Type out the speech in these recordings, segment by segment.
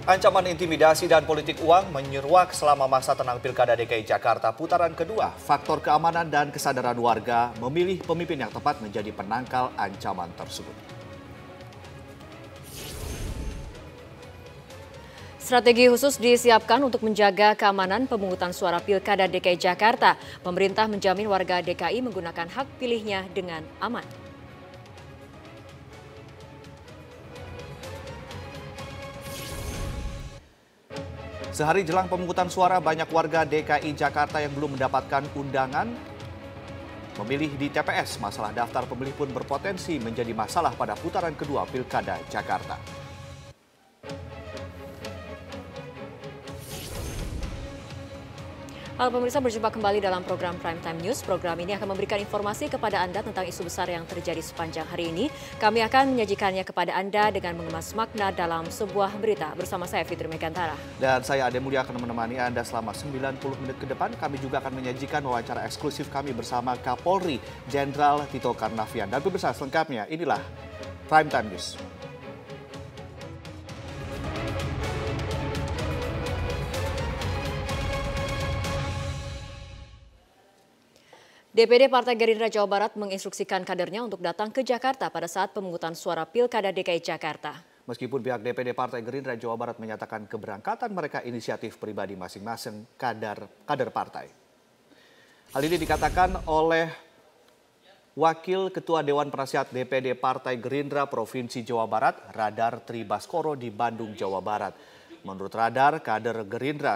Ancaman intimidasi dan politik uang menyeruak selama masa tenang Pilkada DKI Jakarta putaran kedua. Faktor keamanan dan kesadaran warga memilih pemimpin yang tepat menjadi penangkal ancaman tersebut. Strategi khusus disiapkan untuk menjaga keamanan pemungutan suara Pilkada DKI Jakarta. Pemerintah menjamin warga DKI menggunakan hak pilihnya dengan aman. Sehari jelang pemungutan suara, banyak warga DKI Jakarta yang belum mendapatkan undangan memilih di TPS. Masalah daftar pemilih pun berpotensi menjadi masalah pada putaran kedua Pilkada Jakarta. Halo pemirsa, berjumpa kembali dalam program Primetime News. Program ini akan memberikan informasi kepada Anda tentang isu besar yang terjadi sepanjang hari ini. Kami akan menyajikannya kepada Anda dengan mengemas makna dalam sebuah berita. Bersama saya Fitri Megantara. Dan saya Ade Mulia akan menemani Anda selama 90 menit ke depan. Kami juga akan menyajikan wawancara eksklusif kami bersama Kapolri Jenderal Tito Karnavian. Dan pemirsa, selengkapnya inilah Primetime News. DPD Partai Gerindra Jawa Barat menginstruksikan kadernya untuk datang ke Jakarta pada saat pemungutan suara Pilkada DKI Jakarta. Meskipun pihak DPD Partai Gerindra Jawa Barat menyatakan keberangkatan mereka inisiatif pribadi masing-masing kader partai. Hal ini dikatakan oleh Wakil Ketua Dewan Penasihat DPD Partai Gerindra Provinsi Jawa Barat, Radar Tribaskoro di Bandung, Jawa Barat. Menurut Radar,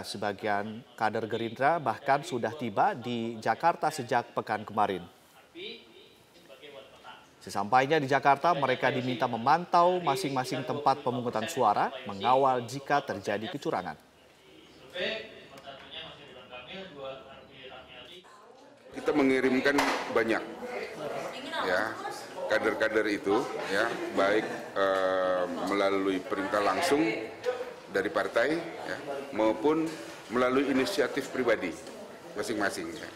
sebagian kader Gerindra bahkan sudah tiba di Jakarta sejak pekan kemarin. Sesampainya di Jakarta, mereka diminta memantau masing-masing tempat pemungutan suara, mengawal jika terjadi kecurangan. Kita mengirimkan banyak, ya, kader-kader itu, ya, baik melalui perintah langsung dari partai, ya, maupun melalui inisiatif pribadi masing-masing. Ya.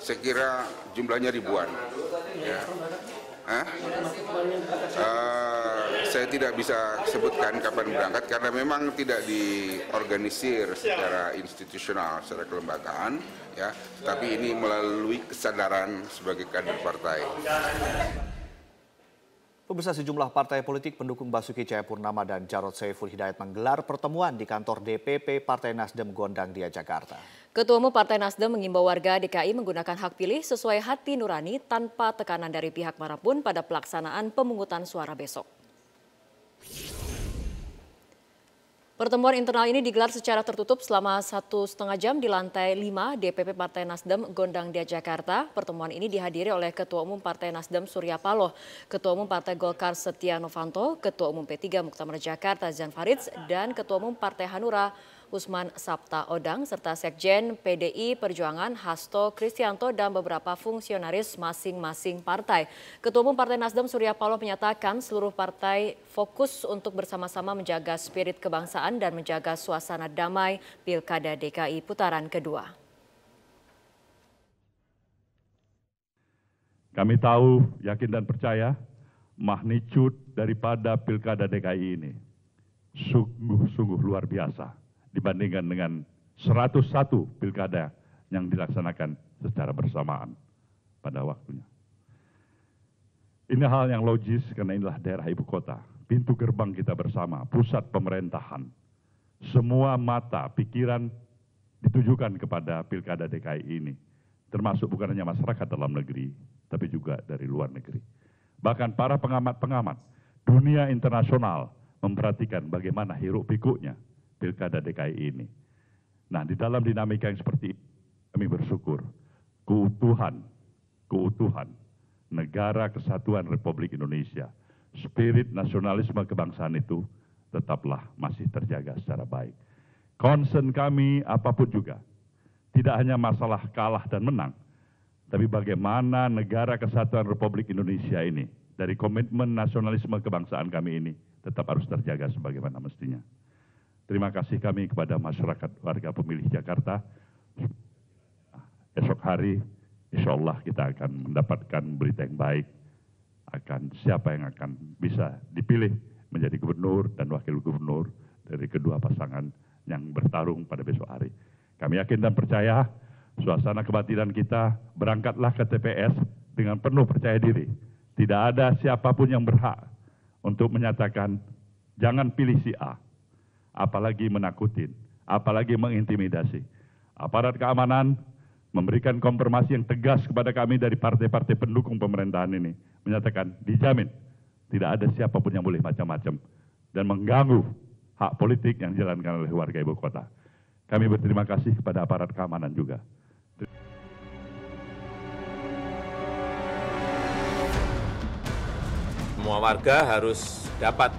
Saya kira jumlahnya ribuan. Ya. Saya tidak bisa sebutkan kapan berangkat karena memang tidak diorganisir secara institusional, secara kelembagaan, ya. Tapi ini melalui kesadaran sebagai kader partai. Pemirsa, sejumlah partai politik pendukung Basuki Cahayapurnama dan Jarod Saiful Hidayat menggelar pertemuan di kantor DPP Partai Nasdem Gondang Dia Jakarta. Ketua Umum Partai Nasdem mengimbau warga DKI menggunakan hak pilih sesuai hati nurani tanpa tekanan dari pihak manapun pada pelaksanaan pemungutan suara besok. Pertemuan internal ini digelar secara tertutup selama 1,5 jam di lantai 5 DPP Partai Nasdem Gondang Dia Jakarta. Pertemuan ini dihadiri oleh Ketua Umum Partai Nasdem Surya Paloh, Ketua Umum Partai Golkar Setia Novanto, Ketua Umum P3 Muktamar Jakarta Jan Faridz, dan Ketua Umum Partai Hanura Usman Sabta Odang, serta Sekjen PDI Perjuangan Hasto Kristianto dan beberapa fungsionaris masing-masing partai. Ketua Umum Partai Nasdem Surya Paloh menyatakan seluruh partai fokus untuk bersama-sama menjaga spirit kebangsaan dan menjaga suasana damai Pilkada DKI putaran kedua. Kami tahu, yakin dan percaya magnitude daripada Pilkada DKI ini sungguh-sungguh luar biasa dibandingkan dengan 101 pilkada yang dilaksanakan secara bersamaan pada waktunya. Ini hal yang logis karena inilah daerah ibu kota, pintu gerbang kita bersama, pusat pemerintahan. Semua mata, pikiran ditujukan kepada Pilkada DKI ini, termasuk bukan hanya masyarakat dalam negeri, tapi juga dari luar negeri. Bahkan para pengamat-pengamat dunia internasional memperhatikan bagaimana hiruk pikuknya Pilkada DKI ini. Nah, di dalam dinamika yang seperti ini, kami bersyukur keutuhan negara kesatuan Republik Indonesia, spirit nasionalisme kebangsaan itu tetaplah masih terjaga secara baik. Concern kami apapun juga, tidak hanya masalah kalah dan menang, tapi bagaimana negara kesatuan Republik Indonesia ini, dari komitmen nasionalisme kebangsaan kami ini, tetap harus terjaga sebagaimana mestinya. Terima kasih kami kepada masyarakat warga pemilih Jakarta. Esok hari, insya Allah kita akan mendapatkan berita yang baik akan siapa yang akan bisa dipilih menjadi gubernur dan wakil gubernur dari kedua pasangan yang bertarung pada besok hari. Kami yakin dan percaya suasana kebatinan kita, berangkatlah ke TPS dengan penuh percaya diri. Tidak ada siapapun yang berhak untuk menyatakan jangan pilih si A, apalagi menakutin, apalagi mengintimidasi. Aparat keamanan memberikan konfirmasi yang tegas kepada kami dari partai-partai pendukung pemerintahan ini, menyatakan dijamin tidak ada siapapun yang boleh macam-macam dan mengganggu hak politik yang dijalankan oleh warga ibu kota. Kami berterima kasih kepada aparat keamanan juga. Semua warga harus dapat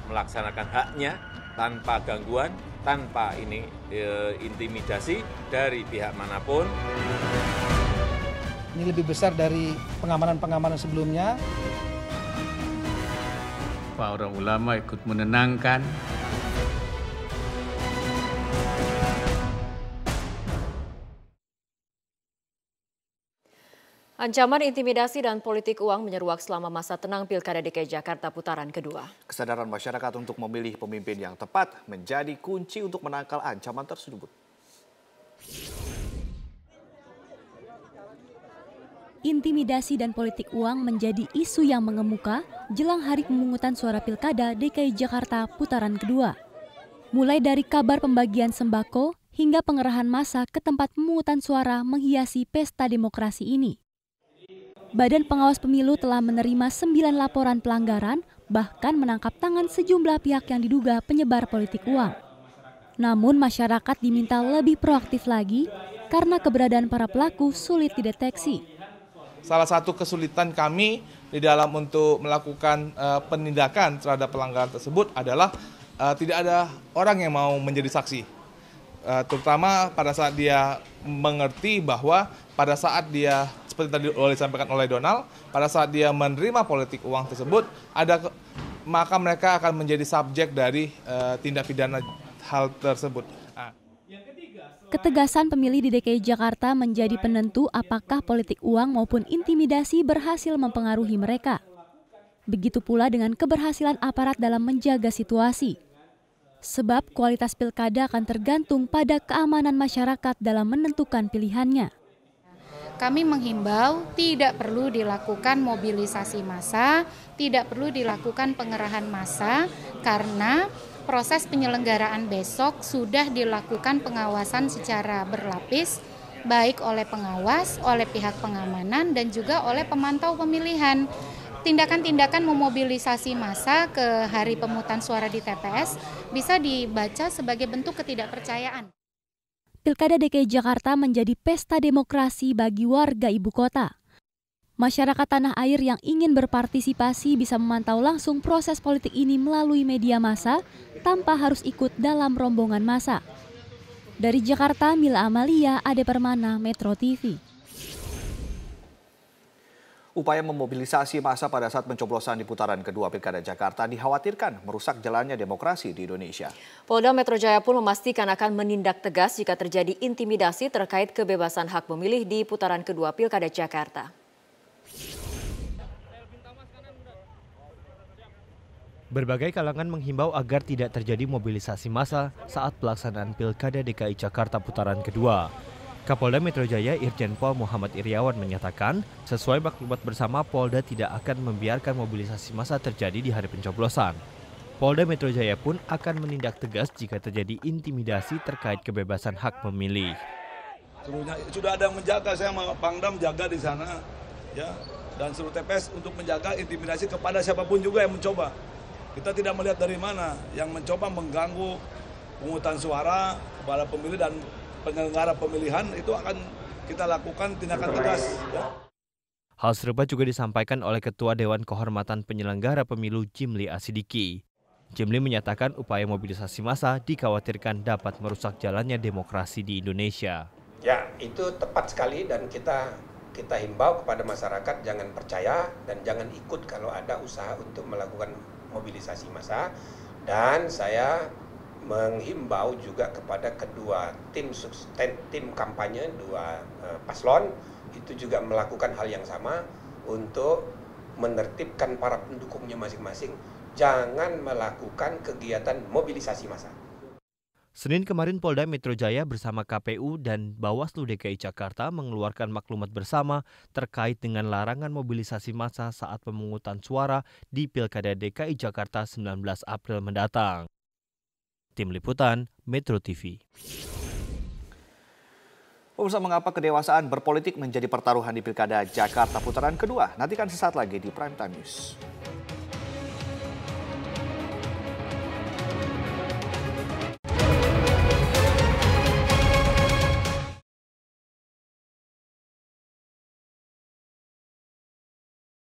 melaksanakan haknya tanpa gangguan, tanpa intimidasi dari pihak manapun. Ini lebih besar dari pengamanan-pengamanan sebelumnya. Para ulama ikut menenangkan. Ancaman intimidasi dan politik uang menyeruak selama masa tenang Pilkada DKI Jakarta putaran kedua. Kesadaran masyarakat untuk memilih pemimpin yang tepat menjadi kunci untuk menangkal ancaman tersebut. Intimidasi dan politik uang menjadi isu yang mengemuka jelang hari pemungutan suara Pilkada DKI Jakarta putaran kedua. Mulai dari kabar pembagian sembako hingga pengerahan massa ke tempat pemungutan suara menghiasi pesta demokrasi ini. Badan Pengawas Pemilu telah menerima 9 laporan pelanggaran, bahkan menangkap tangan sejumlah pihak yang diduga penyebar politik uang. Namun masyarakat diminta lebih proaktif lagi karena keberadaan para pelaku sulit dideteksi. Salah satu kesulitan kami di dalam untuk melakukan penindakan terhadap pelanggaran tersebut adalah tidak ada orang yang mau menjadi saksi. Terutama pada saat dia mengerti bahwa pada saat dia, seperti tadi disampaikan oleh Donald, pada saat dia menerima politik uang tersebut, maka mereka akan menjadi subjek dari tindak pidana hal tersebut. Ketegasan pemilih di DKI Jakarta menjadi penentu apakah politik uang maupun intimidasi berhasil mempengaruhi mereka. Begitu pula dengan keberhasilan aparat dalam menjaga situasi. Sebab kualitas pilkada akan tergantung pada keamanan masyarakat dalam menentukan pilihannya. Kami menghimbau tidak perlu dilakukan mobilisasi massa, tidak perlu dilakukan pengerahan massa karena proses penyelenggaraan besok sudah dilakukan pengawasan secara berlapis baik oleh pengawas, oleh pihak pengamanan dan juga oleh pemantau pemilihan. Tindakan-tindakan memobilisasi massa ke hari pemungutan suara di TPS bisa dibaca sebagai bentuk ketidakpercayaan. Pilkada DKI Jakarta menjadi pesta demokrasi bagi warga ibu kota. Masyarakat tanah air yang ingin berpartisipasi bisa memantau langsung proses politik ini melalui media massa tanpa harus ikut dalam rombongan massa. Dari Jakarta, Mila Amalia, Ade Permana, Metro TV. Upaya memobilisasi massa pada saat pencoblosan di putaran kedua Pilkada Jakarta dikhawatirkan merusak jalannya demokrasi di Indonesia. Polda Metro Jaya pun memastikan akan menindak tegas jika terjadi intimidasi terkait kebebasan hak memilih di putaran kedua Pilkada Jakarta. Berbagai kalangan menghimbau agar tidak terjadi mobilisasi massa saat pelaksanaan Pilkada DKI Jakarta putaran kedua. Kapolda Metro Jaya Irjen Pol Muhammad Iriawan menyatakan, sesuai maklumat bersama Polda tidak akan membiarkan mobilisasi massa terjadi di hari pencoblosan. Polda Metro Jaya pun akan menindak tegas jika terjadi intimidasi terkait kebebasan hak memilih. Sudah ada yang menjaga, saya sama Pangdam jaga di sana, ya, dan seluruh TPS untuk menjaga intimidasi kepada siapapun juga yang mencoba. Kita tidak melihat dari mana yang mencoba mengganggu pemungutan suara kepada pemilih dan penyelenggara pemilihan itu akan kita lakukan tindakan tegas. Ya. Hal serupa juga disampaikan oleh Ketua Dewan Kehormatan Penyelenggara Pemilu Jimli Asidiki. Jimli menyatakan upaya mobilisasi massa dikhawatirkan dapat merusak jalannya demokrasi di Indonesia. Ya, itu tepat sekali dan kita himbau kepada masyarakat jangan percaya dan jangan ikut kalau ada usaha untuk melakukan mobilisasi massa. Dan saya menghimbau juga kepada kedua tim kampanye, dua paslon, itu juga melakukan hal yang sama untuk menertibkan para pendukungnya masing-masing. jangan melakukan kegiatan mobilisasi massa. Senin kemarin Polda Metro Jaya bersama KPU dan Bawaslu DKI Jakarta mengeluarkan maklumat bersama terkait dengan larangan mobilisasi massa saat pemungutan suara di Pilkada DKI Jakarta 19 April mendatang. Tim Liputan, Metro TV. Pemirsa, mengapa kedewasaan berpolitik menjadi pertaruhan di Pilkada Jakarta putaran kedua? Nantikan sesaat lagi di Prime Time News.